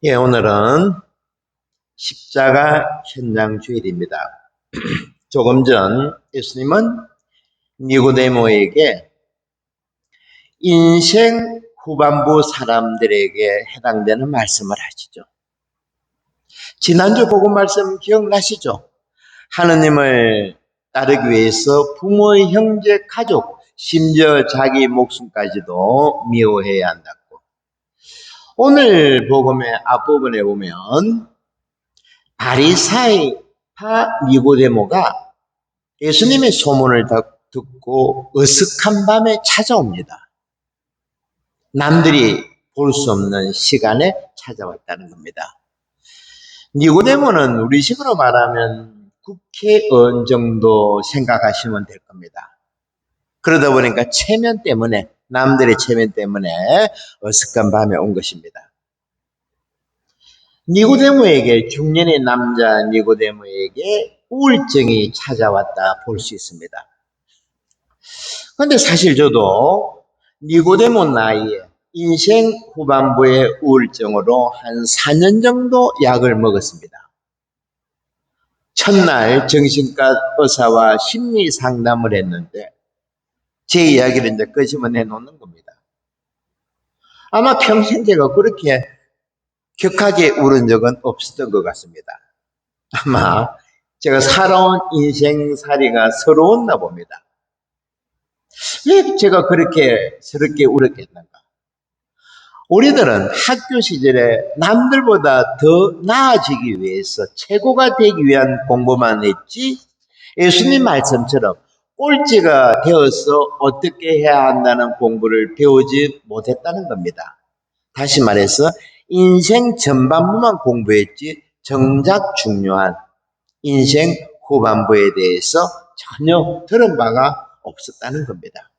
예, 오늘은 십자가 현장 주일입니다. 조금 전 예수님은 니고데모에게 인생 후반부 사람들에게 해당되는 말씀을 하시죠. 지난주 복음 말씀 기억나시죠? 하느님을 따르기 위해서 부모, 형제, 가족, 심지어 자기 목숨까지도 미워해야 한다고. 오늘 복음의 앞부분에 보면 바리사이파 니고데모가 예수님의 소문을 듣고 어색한 밤에 찾아옵니다. 남들이 볼 수 없는 시간에 찾아왔다는 겁니다. 니고데모는 우리식으로 말하면 국회의원 정도 생각하시면 될 겁니다. 그러다 보니까 체면 때문에, 남들의 체면 때문에 어색한 밤에 온 것입니다. 니고데모에게, 중년의 남자 니고데모에게 우울증이 찾아왔다 볼 수 있습니다. 그런데 사실 저도 니고데모 나이에 인생 후반부의 우울증으로 한 4년 정도 약을 먹었습니다. 첫날 정신과 의사와 심리 상담을 했는데 제 이야기를 이제 끄집어내 놓는 겁니다. 아마 평생 제가 그렇게 격하게 울은 적은 없었던 것 같습니다. 아마 제가 살아온 인생살이가 서러웠나 봅니다. 왜 제가 그렇게 서럽게 울었겠는가? 우리들은 학교 시절에 남들보다 더 나아지기 위해서, 최고가 되기 위한 공부만 했지 예수님 말씀처럼 꼴찌가 되어서 어떻게 해야 한다는 공부를 배우지 못했다는 겁니다. 다시 말해서 인생 전반부만 공부했지 정작 중요한 인생 후반부에 대해서 전혀 들은 바가 없었다는 겁니다.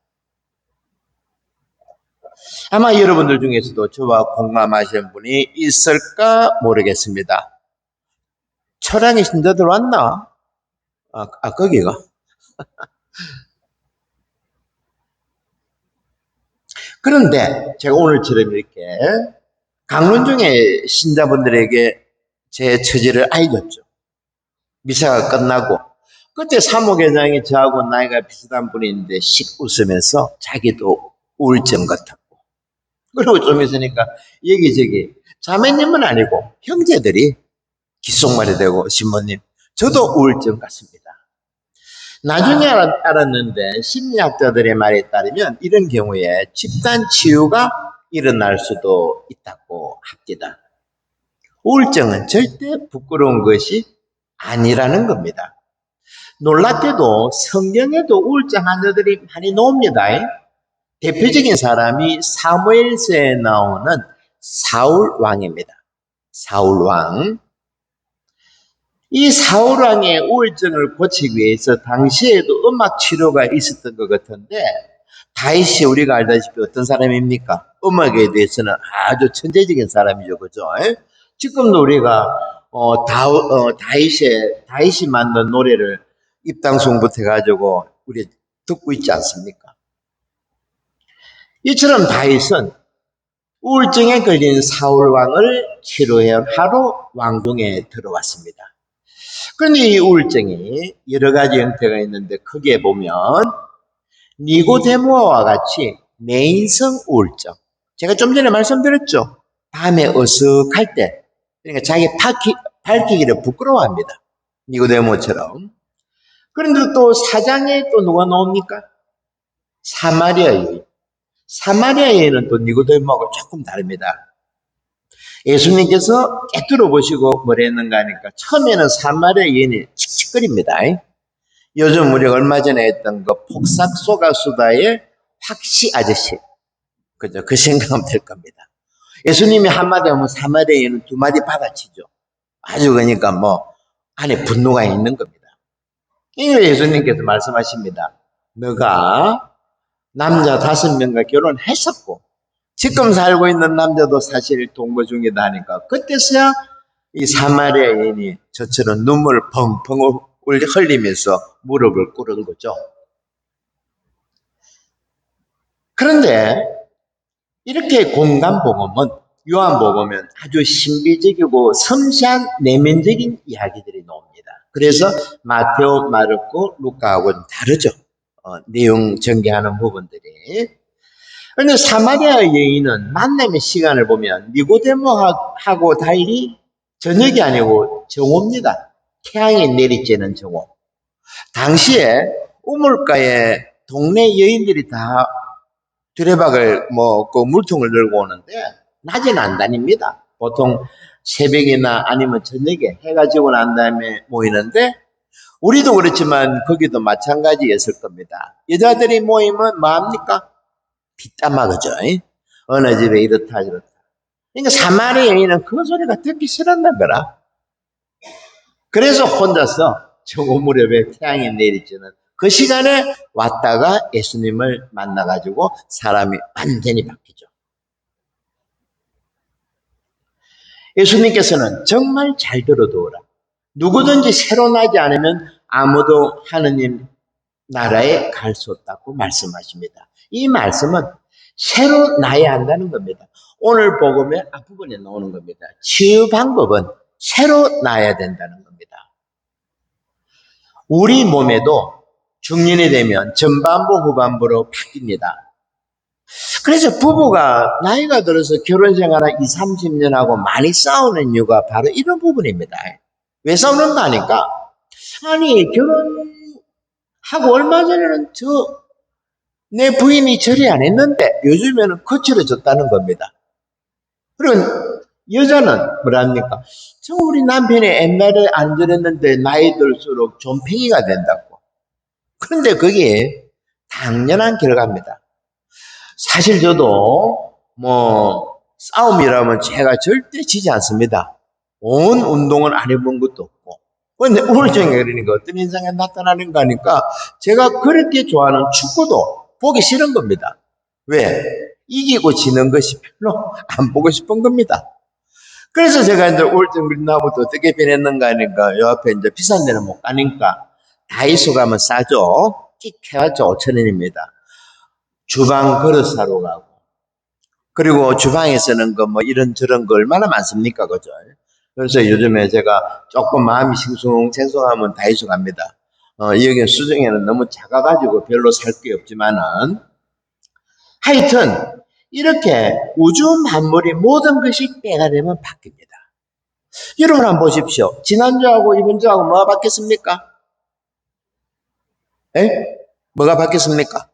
아마 여러분들 중에서도 저와 공감하시는 분이 있을까 모르겠습니다. 철양에 신자들 왔나? 거기가. 그런데 제가 오늘처럼 이렇게 강론 중에 신자분들에게 제 처지를 알렸죠. 미사가 끝나고 그때 사무회장이 저하고 나이가 비슷한 분인데 씩 웃으면서 자기도 우울증 같았고, 그리고 좀 있으니까 여기저기 자매님은 아니고 형제들이 귓속말이 되고, 신부님 저도 우울증 같습니다. 나중에 알았는데 심리학자들의 말에 따르면 이런 경우에 집단 치유가 일어날 수도 있다고 합니다. 우울증은 절대 부끄러운 것이 아니라는 겁니다. 놀랍게도 성경에도 우울증 환자들이 많이 나옵니다. 대표적인 사람이 사무엘서에 나오는 사울 왕입니다. 사울 왕. 이 사울 왕의 우울증을 고치기 위해서 당시에도 음악 치료가 있었던 것 같은데, 다윗이 우리가 알다시피 어떤 사람입니까? 음악에 대해서는 아주 천재적인 사람이죠, 그죠? 지금도 우리가 다윗이 만든 노래를 입당송부터 해가지고 우리 듣고 있지 않습니까? 이처럼 다윗은 우울증에 걸린 사울 왕을 치료해 하루 왕궁에 들어왔습니다. 그런데 이 우울증이 여러 가지 형태가 있는데, 크게 보면 니고데모와 같이 내인성 우울증, 제가 좀 전에 말씀드렸죠. 밤에 어색할 때, 그러니까 자기 밝히기를 부끄러워합니다. 니고데모처럼. 그런데 또 사장에 또 누가 나옵니까? 사마리아 여인. 사마리아 여인은 또 니고데모하고 조금 다릅니다. 예수님께서 깨뚫어 보시고 뭐라 했는가 하니까 처음에는 사마리아 여인이 칙칙거립니다. 요즘 우리가 얼마 전에 했던 그 폭삭소가수다의 확시 아저씨, 그죠? 그 생각하면 될 겁니다. 예수님이 한마디 하면 사마리아 여인은 두 마디 받아치죠. 아주 그러니까 안에 분노가 있는 겁니다. 이걸 예수님께서 말씀하십니다. 너가 남자 5명과 결혼했었고 지금 살고 있는 남자도 사실 동거 중이다 하니까, 그때서야 이 사마리아 여인이 저처럼 눈물을 펑펑 흘리면서 무릎을 꿇은 거죠. 그런데 이렇게 공간 복음은 요한복음은 아주 신비적이고 섬세한 내면적인 이야기들이 나옵니다. 그래서 마테오, 마르코, 루카하고는 다르죠. 내용 전개하는 부분들이. 그런데 사마리아 여인은 만남의 시간을 보면 니고데모하고 달리 저녁이 아니고 정오입니다. 태양이 내리쬐는 정오. 당시에 우물가에 동네 여인들이 다 두레박을 그 물통을 들고 오는데 낮에는 안 다닙니다. 보통 새벽이나 아니면 저녁에 해가 지고 난 다음에 모이는데 우리도 그렇지만 거기도 마찬가지였을 겁니다. 여자들이 모이면 뭐합니까? 뒷담화 그죠? 어느 집에 이렇다 저렇다. 그러니까 사마리아 여인은 그 소리가 듣기 싫었나 거라. 그래서 혼자서 정오 무렵에 태양이 내리쬐는 그 시간에 왔다가 예수님을 만나가지고 사람이 완전히 바뀌죠. 예수님께서는 정말 잘 들어두어라. 누구든지 새로 나지 않으면 아무도 하느님 나라에 갈 수 없다고 말씀하십니다. 이 말씀은 새로 나야 한다는 겁니다. 오늘 복음의 앞부분에 나오는 겁니다. 치유 방법은 새로 나야 된다는 겁니다. 우리 몸에도 중년이 되면 전반부 후반부로 바뀝니다. 그래서 부부가 나이가 들어서 결혼 생활 한 20, 30년 하고 많이 싸우는 이유가 바로 이런 부분입니다. 왜 싸우는가 하니까 아니 결혼하고 얼마 전에는 내 부인이 절이 안 했는데 요즘에는 거칠어졌다는 겁니다. 그리고 여자는 뭐랍니까? 우리 남편이 옛날에 안 저랬는데 나이 들수록 좀팽이가 된다고. 그런데 그게 당연한 결과입니다. 사실 저도 싸움이라면 제가 절대 지지 않습니다. 온 운동을 안 해본 것도 없고. 그런데 우울증이 그러니까 어떤 현상이 나타나는가 하니까 제가 그렇게 좋아하는 축구도 보기 싫은 겁니다. 왜? 이기고 지는 것이 별로 안 보고 싶은 겁니다. 그래서 제가 이제 우울증 걸린다부터 어떻게 변했는가 하니까 요 앞에 이제 비싼 데는 못 가니까 다이소 가면 싸죠. 끽 해봤자 5,000원입니다. 주방 그릇 사러 가고. 그리고 주방에서는 이런저런 거 얼마나 많습니까? 그죠? 그래서 요즘에 제가 조금 마음이 싱숭생숭하면 다이소 갑니다. 여기 수정에는 너무 작아가지고 별로 살 게 없지만은 하여튼 이렇게 우주 만물이 모든 것이 때가 되면 바뀝니다. 여러분 한번 보십시오. 지난주하고 이번주하고 뭐가 바뀌었습니까? 뭐가 바뀌었습니까?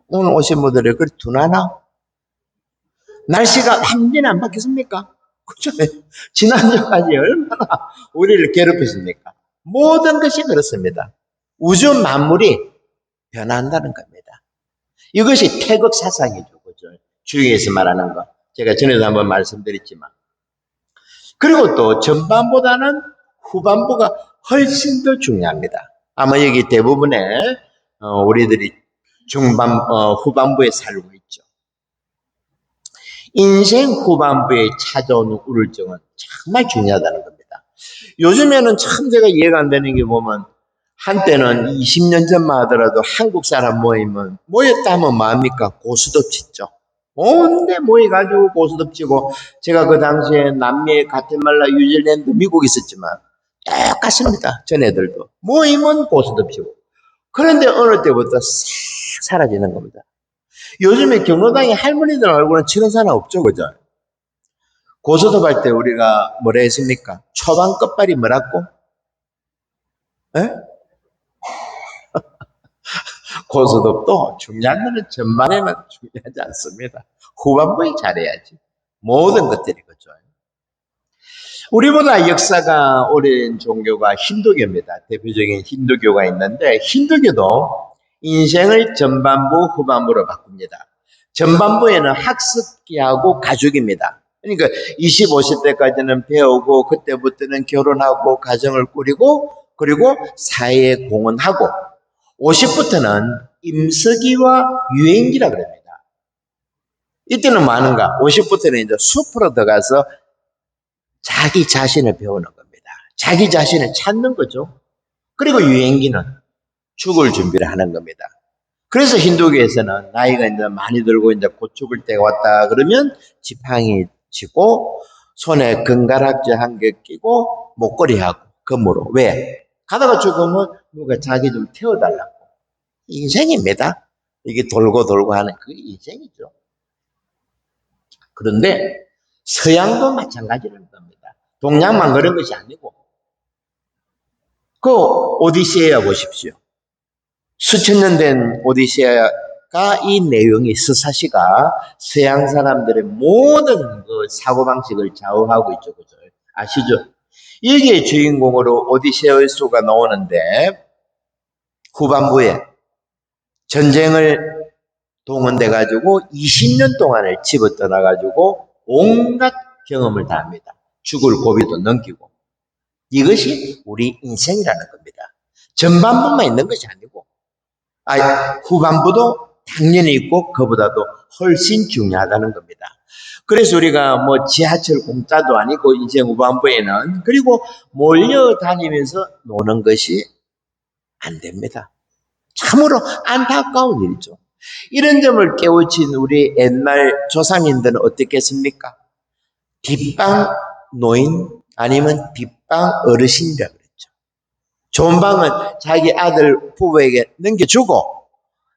오늘 오신 분들이 그렇게 둔하나? 날씨가 완전히 안 바뀌었습니까? 그죠? 지난주까지 얼마나 우리를 괴롭혔습니까? 모든 것이 그렇습니다. 우주 만물이 변한다는 겁니다. 이것이 태극 사상이죠. 그죠? 주의에서 말하는 거. 제가 전에도 한번 말씀드렸지만. 그리고 또 전반보다는 후반부가 훨씬 더 중요합니다. 아마 여기 대부분의 우리들이 후반부에 살고 있죠. 인생 후반부에 찾아오는 우울증은 정말 중요하다는 겁니다. 요즘에는 참 제가 이해가 안 되는 게 보면 한때는 20년 전만 하더라도 한국 사람 모였다 하면 뭐합니까? 고스톱 치죠. 온데 모여가지고 고스톱 치고 제가 그 당시에 남미, 가테말라, 뉴질랜드, 미국 있었지만 똑같습니다. 전애들도 모이면 고스톱 치고. 그런데 어느 때부터 싹 사라지는 겁니다. 요즘에 경로당에 할머니들 얼굴은 치는 사람 없죠, 그죠? 고스톱 할 때 우리가 뭐라 했습니까? 초반 끝발이 뭐라고? 고스톱도 중요한 거는 전반에는 중요하지 않습니다. 후반부에 잘해야지. 모든 것들이 그죠. 우리보다 역사가 오랜 종교가 힌두교입니다. 대표적인 힌두교가 있는데 힌두교도 인생을 전반부, 후반부로 바꿉니다. 전반부에는 학습기하고 가족입니다. 그러니까 25, 30대까지는 배우고 그때부터는 결혼하고 가정을 꾸리고 그리고 사회에 공헌하고 50부터는 임석기와 유행기라 그럽니다. 이때는 뭐 하는가? 50부터는 이제 숲으로 들어가서 자기 자신을 배우는 겁니다. 자기 자신을 찾는 거죠. 그리고 유행기는 죽을 준비를 하는 겁니다. 그래서 힌두교에서는 나이가 이제 많이 들고 이제 곧 죽을 때가 왔다 그러면 지팡이 쥐고 손에 금가락지 한 개 끼고 목걸이하고 금으로. 왜? 가다가 죽으면 누가 자기 좀 태워달라고. 인생입니다. 이게 돌고 돌고 하는 그 인생이죠. 그런데 서양도 마찬가지라는 겁니다. 동양만 그런 것이 아니고 그 오디세이아 보십시오. 수천 년 된 오디세이아가 이 내용이 스사시가 서양 사람들의 모든 그 사고방식을 좌우하고 있죠. 그죠? 아시죠? 여기에 주인공으로 오디세우스가 나오는데 후반부에 전쟁을 동원돼 가지고 20년 동안을 집어 떠나 가지고 온갖 경험을 다 합니다. 죽을 고비도 넘기고. 이것이 우리 인생이라는 겁니다. 전반부만 있는 것이 아니고 후반부도 당연히 있고 그보다도 훨씬 중요하다는 겁니다. 그래서 우리가 뭐 지하철 공짜도 아니고 인생 후반부에는 그리고 몰려다니면서 노는 것이 안 됩니다. 참으로 안타까운 일이죠. 이런 점을 깨우친 우리 옛날 조상님들은 어떻겠습니까? 뒷방 노인 아니면 뒷방 어르신이라 그랬죠. 좋은 방은 자기 아들 부부에게 넘겨주고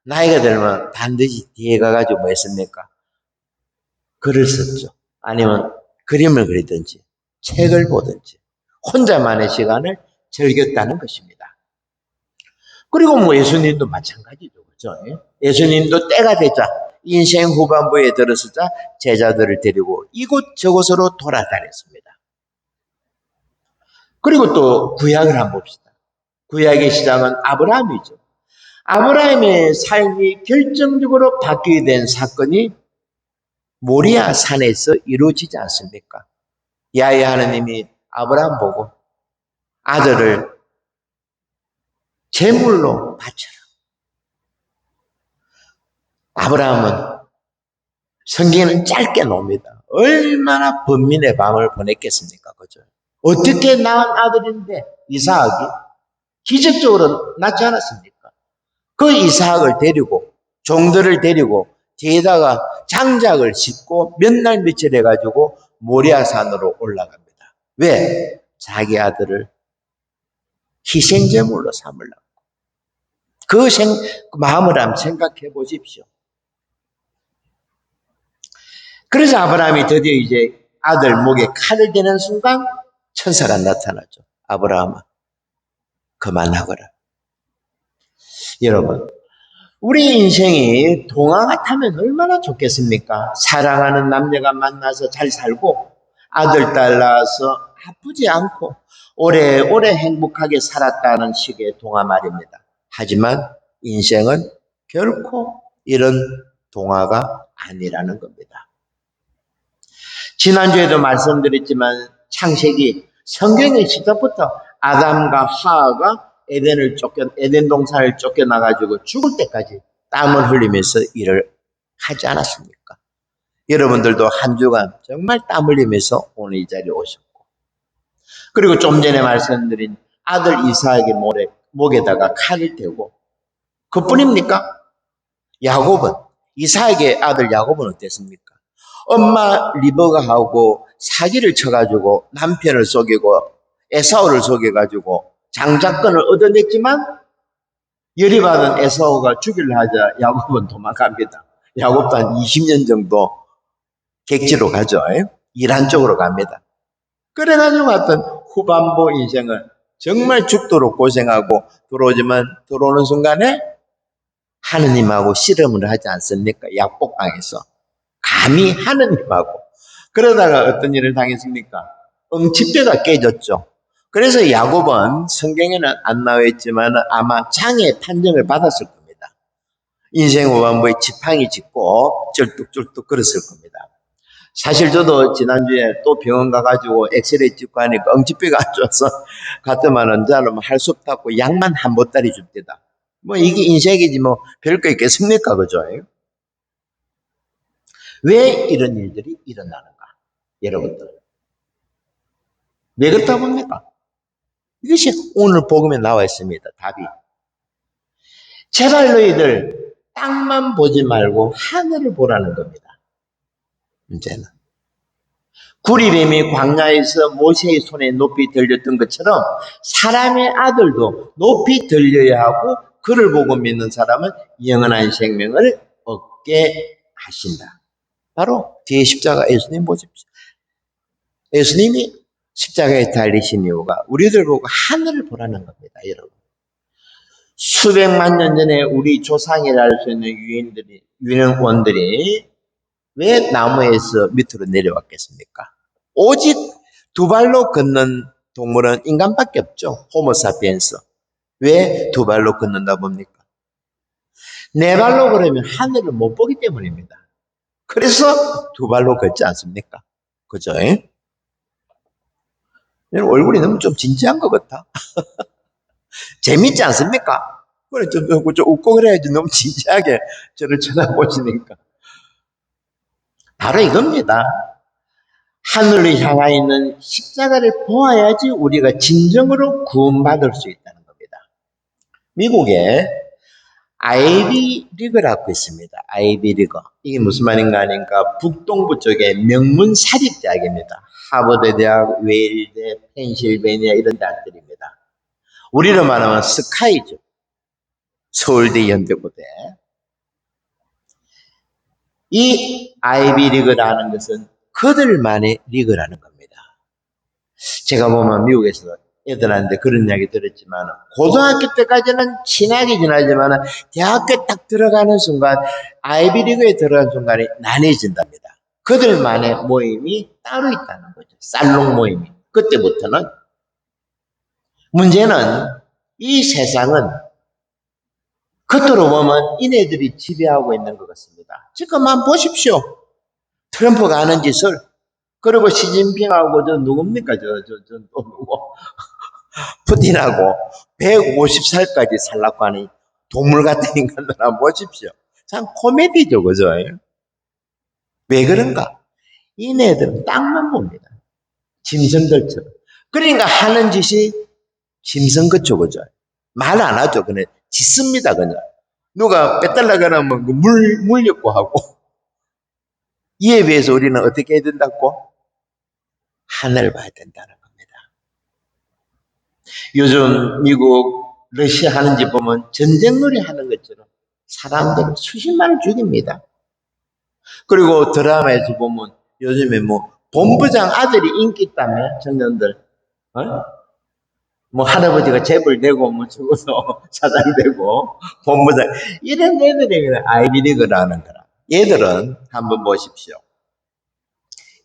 나이가 들면 반드시 뒤에 가가지고 뭐 했습니까? 글을 썼죠. 아니면 그림을 그리든지 책을 보든지 혼자만의 시간을 즐겼다는 것입니다. 그리고 뭐 예수님도 마찬가지죠. 그죠? 예수님도 때가 되자 인생 후반부에 들어서자 제자들을 데리고 이곳저곳으로 돌아다녔습니다. 그리고 또 구약을 한번 봅시다. 구약의 시작은 아브라함이죠. 아브라함의 삶이 결정적으로 바뀌게 된 사건이 모리아 산에서 이루어지지 않습니까? 야훼 하느님이 아브라함 보고 아들을 제물로 바쳐라. 아브라함은 성경에는 짧게 나옵니다. 얼마나 번민의 밤을 보냈겠습니까? 그죠? 어떻게 낳은 아들인데 이삭이 기적적으로 낳지 않았습니까? 그 이삭을 데리고 종들을 데리고 뒤에다가 장작을 싣고 몇 날 며칠 해가지고 모리아산으로 올라갑니다. 왜? 자기 아들을 희생제물로 삼으려고. 그 마음을 한번 생각해 보십시오. 그래서 아브라함이 드디어 이제 아들 목에 칼을 대는 순간 천사가 나타나죠. 아브라함아, 그만하거라. 여러분, 우리 인생이 동화 같으면 얼마나 좋겠습니까? 사랑하는 남녀가 만나서 잘 살고 아들, 딸 낳아서 아프지 않고 오래오래 행복하게 살았다는 식의 동화 말입니다. 하지만 인생은 결코 이런 동화가 아니라는 겁니다. 지난주에도 말씀드렸지만 창세기 성경의 시작부터 아담과 하와가 에덴 동산을 쫓겨나가지고 죽을 때까지 땀을 흘리면서 일을 하지 않았습니까? 여러분들도 한 주간 정말 땀 흘리면서 오늘 이 자리에 오셨고, 그리고 좀 전에 말씀드린 아들 이삭의 목에다가 칼을 대고, 그뿐입니까? 야곱은, 이삭의 아들 야곱은 어땠습니까? 엄마 리버가하고 사기를 쳐가지고 남편을 속이고 에사오를 속여가지고 장자권을 얻어냈지만 열이 받은 에사오가 죽이려 하자 야곱은 도망갑니다. 야곱도 한 20년 정도 객지로 가죠. 이란 쪽으로 갑니다. 그래가지고 어떤 후반부 인생을 정말 죽도록 고생하고 들어오는 순간에 하느님하고 씨름을 하지 않습니까? 약복강에서. 감히 하느님하고. 그러다가 어떤 일을 당했습니까? 응치뼈가 깨졌죠. 그래서 야곱은 성경에는 안 나와 있지만 아마 장애 판정을 받았을 겁니다. 인생 후반부에 지팡이 짚고 쩔뚝쩔뚝 걸었을 겁니다. 사실 저도 지난주에 또 병원 가가지고 엑스레이 찍고 하니까 응치뼈가 안 좋아서 갔더만은 저는 할 수 없다고 약만 한 보따리 줍니다. 뭐 이게 인생이지 뭐 별거 있겠습니까? 그죠? 왜 이런 일들이 일어나는가? 여러분들. 왜 그렇다고 봅니까? 이것이 오늘 복음에 나와 있습니다. 답이. 제발 너희들 땅만 보지 말고 하늘을 보라는 겁니다. 문제는. 구리뱀이 광야에서 모세의 손에 높이 들렸던 것처럼 사람의 아들도 높이 들려야 하고 그를 보고 믿는 사람은 영원한 생명을 얻게 하신다. 바로 뒤에 십자가 예수님 보십시오. 예수님이 십자가에 달리신 이유가 우리들 보고 하늘을 보라는 겁니다, 여러분. 수백만 년 전에 우리 조상이라 할 수 있는 유인원들이 왜 나무에서 밑으로 내려왔겠습니까? 오직 두 발로 걷는 동물은 인간밖에 없죠. 호모사피엔스. 왜 두 발로 걷는다 봅니까? 네 발로 걸으면 하늘을 못 보기 때문입니다. 그래서 두 발로 걷지 않습니까? 그죠? 얼굴이 너무 좀 진지한 것 같아. 재밌지 않습니까? 그래, 좀 웃고 그래야지. 너무 진지하게 저를 쳐다보시니까. 바로 이겁니다. 하늘을 향해 있는 십자가를 보아야지 우리가 진정으로 구원받을 수 있다는 겁니다. 미국에 아이비 리그라고 있습니다. 아이비 리그. 이게 무슨 말인가 하니까 북동부 쪽에 명문 사립대학입니다. 하버드 대학, 웨일대, 펜실베니아 이런 대학들입니다. 우리로 말하면 스카이죠. 서울대, 연대고대. 이 아이비 리그라는 것은 그들만의 리그라는 겁니다. 제가 보면 미국에서 애들한테 그런 이야기 들었지만 고등학교 때까지는 친하게 지나지만 대학교 딱 들어가는 순간 아이비 리그에 들어간 순간에 나뉘어진답니다. 그들만의 모임이 따로 있다는 거죠. 살롱 모임이. 그때부터는. 문제는 이 세상은 겉으로 보면 이네들이 지배하고 있는 것 같습니다. 지금 한번 보십시오. 트럼프가 하는 짓을. 그리고 시진핑하고 저 누굽니까? 저 누구? 푸틴하고 150살까지 살라고 하는 동물 같은 인간들 한번 보십시오. 참 코미디죠, 그죠? 왜 그런가? 이네들은 땅만 봅니다. 짐승들처럼. 그러니까 하는 짓이 짐승 같죠, 그죠? 말 안 하죠. 그냥 짓습니다, 그냥. 누가 빼달라 그러면 물려고 하고. 이에 비해서 우리는 어떻게 해야 된다고? 하늘을 봐야 된다는 겁니다. 요즘 미국, 러시아 하는 집 보면 전쟁놀이 하는 것처럼 사람들을 수십만을 죽입니다. 그리고 드라마에서 보면 요즘에 뭐 본부장 아들이 인기 있다며 청년들. 뭐 할아버지가 재벌 되고 뭐 죽어서 사장 되고 본부장 이런 애들이 그냥 아이비리그라는 거라. 얘들은 한번 보십시오.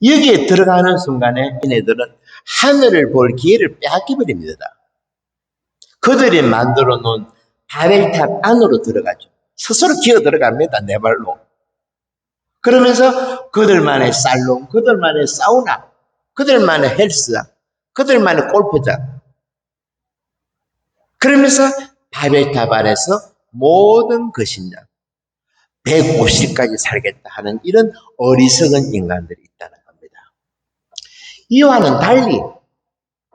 여기에 들어가는 순간에 얘네들은 하늘을 볼 기회를 빼앗겨 버립니다. 그들이 만들어 놓은 바벨탑 안으로 들어가죠. 스스로 기어 들어갑니다. 네 발로. 그러면서 그들만의 살롱, 그들만의 사우나, 그들만의 헬스장, 그들만의 골프장. 그러면서 바벨탑 안에서 모든 것이냐 150까지 살겠다 하는 이런 어리석은 인간들이 있다는 겁니다. 이와는 달리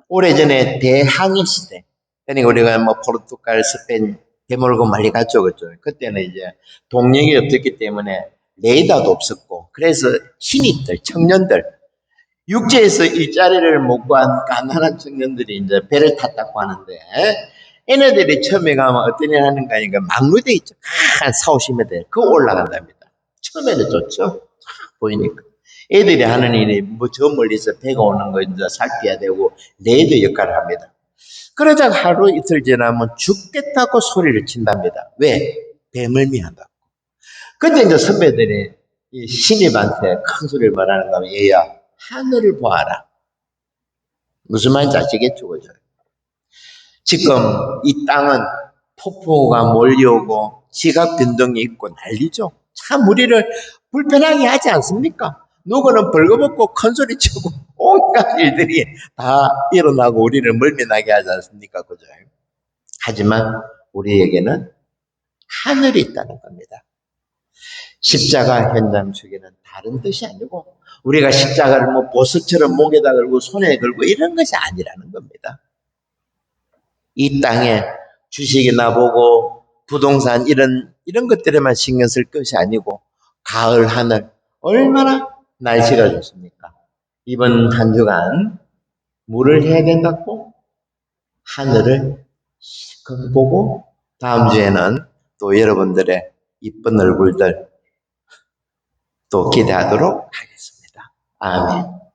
오래전에 대항해 시대, 그러니까 우리가 뭐 포르투갈, 스페인 대물고 많이 갔죠, 그죠? 그때는 이제 동력이 없었기 때문에 레이더도 없었고, 그래서 신입들, 청년들, 육지에서 일자리를 못 구한 가난한 청년들이 이제 배를 탔다고 하는데, 얘네들이 처음에 가면 어떤 일 하는가 하니까 막루대 있죠. 한 4, 50m. 그거 올라간답니다. 처음에는 좋죠. 보이니까. 애들이 하는 일이 뭐 저 멀리서 배가 오는 거 이제 살펴야 되고, 레이더 역할을 합니다. 그러다가 하루 이틀 지나면 죽겠다고 소리를 친답니다. 왜? 뱀을 미한다고. 근데 이제 선배들이 이 신입한테 큰 소리를 말하는가 하면, 얘야, 하늘을 보아라. 무슨 말인지 아시겠죠, 그죠? 지금 이 땅은 폭풍우가 몰려오고 지각 변동이 있고 난리죠. 참 우리를 불편하게 하지 않습니까? 누구는 벌거벗고 큰 소리 치고 온갖 일들이 다 일어나고 우리를 멀미나게 하지 않습니까? 그죠? 하지만 우리에게는 하늘이 있다는 겁니다. 십자가 현장 주기는 다른 뜻이 아니고 우리가 십자가를 뭐 보석처럼 목에다 걸고 손에 걸고 이런 것이 아니라는 겁니다. 이 땅에 주식이나 보고 부동산 이런 이런 것들에만 신경 쓸 것이 아니고 가을 하늘 얼마나 날씨가 좋습니까? 이번 한 주간 물을 해야 된다고 하늘을 실컷 보고 다음 주에는 또 여러분들의 이쁜 얼굴들 또 기대하도록 하겠습니다. 아멘.